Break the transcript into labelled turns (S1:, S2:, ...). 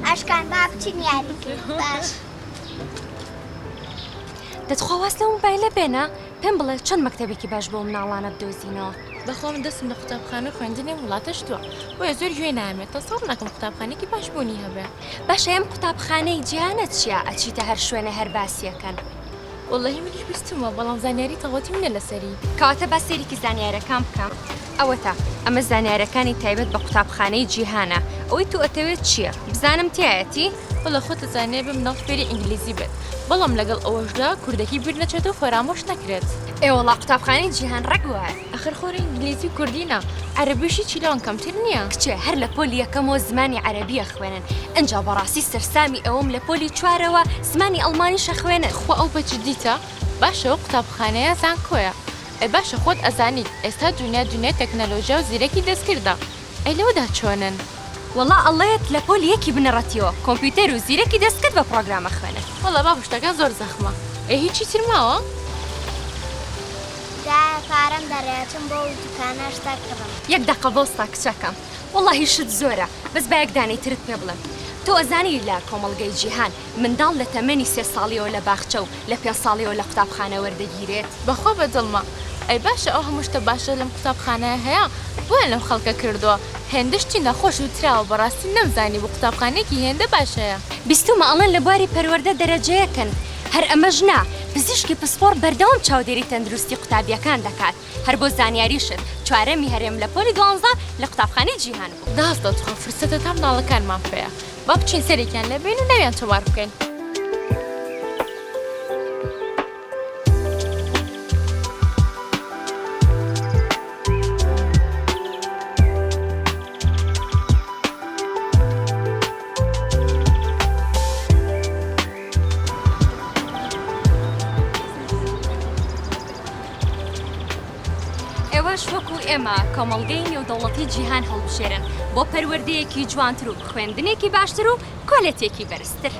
S1: ئاشکان با بچین یاریکرد باش
S2: دەتخواست لە مۆبایلە بێنە پێم بڵێ چەند مەکتەبێکی باش بۆ مناڵانە بدۆزینەوە
S3: بەخۆ من دەستم لە قوتابخانە خوێندنێ وڵاتەش دووە بۆیە زۆر گوێ نامێت تەسەڵ ناکەم قوتابخانێکی باشبوونی هەبێ
S2: باشە ئەم قوتابخانەی جیهانە چییە ئەچیتە هەر شوێنە هەر باسیەکەن
S3: وەڵڵەهی منیش بیستمەوە بەڵام زانیاری تەواتی منە لەسەری
S2: کەواتە با سێریکی زانیارەکان بکەم ئەوەتە ئەمە زانیارەکانی تایبەت بە قوتابخانەی جیهانە ئەوەی تو ئەتەوێت چییە بزانم تایەتی
S3: وەڵە خۆتە زانێ بم ناو فێری ئینگلیزی بێت بەڵام لەگەڵ ئەوەشدا کوردەکی بیر نەچێت و فەرامۆش نەکرێت
S2: ئێوەڵا قوتابخانەی جیهان ڕەگووە
S3: ئەخر خۆری ئینگلیزی و کوردینە عەرەبیشی چیلان کەمتر نییە
S2: کچێ هەر لە پۆلی یەکەمەوە زمانی عەرەبیە خوێنن ئەنجا بەڕاستی سەرسامی ئەوەم لە پۆلی چوارەوە زمانی ئەڵمانیشە خوێنن
S3: خۆ ئەو بەجددیتە باشەوە قوتابخانەیە زانکۆیە ئەی باشە خۆت ئەزانیت ئێستا دنیای تەکنەلۆژیا و زیرەکی دەستکردە ئەی لەوەدا چۆنن
S2: وەڵا ئەڵێت لە پۆلی یەکی بنەڕەتیەوە کۆمپیوتەر و زیرەکی دەستکرد بە پرۆگرامە خوێنن
S3: وەڵا با شتەکە زۆر زەخمە ئەی هیچی تر ماوە
S1: دایە پارەم دەڕێتم بۆ دوکانە شتە کڕم
S2: یەک دەقە بۆستا کچەکەم وەڵاهی شت زۆرە بەس با یەک دانەی ترت پێ بڵێم تۆ ئەزانی لە کۆمەڵگەی جیهان منداڵ لە تەمەنی 3 ساڵیەوە لە باخچە و لە 5 ساڵیەوە لە قوتابخانە وەردەگیرێت
S3: بەخۆ بەدڵمە ئەی باشە ئەو هەموو شتە باشە لەم قوتابخانەیە هەیە بۆیە لەم خەڵکە کردووە هێندشتی نەخۆش و تراوە بەڕاستی نەمزانی بۆ قوتابخانێکی هێندە باشەیە
S2: بیستومە ئەڵێن لە بواری پەروەردە دەرەجەیەکەن هەر ئەمەش نا پزیشکی پسپۆر بەردەوام چاودێری تەندروستی قوتابیەکان دەکات هەر بۆ زانیاریشت چوارەمی هەرێم لە پۆلی 12 لە قوتابخانەی جیهان بوو
S3: داست دەتخوا فرسەتە تا منداڵەکانمان پێەیە با بچین سەرێکیان لەبین و نەویان تۆمار بکەین
S2: ئێوەش وەکو ئێمە کۆمەڵگەی نێودەوڵەتی جیهان هەڵبژێرن بۆ پەروەردەیەکی جوانتر و خوێندنێکی باشتر و کۆلەتێکی بەرزتر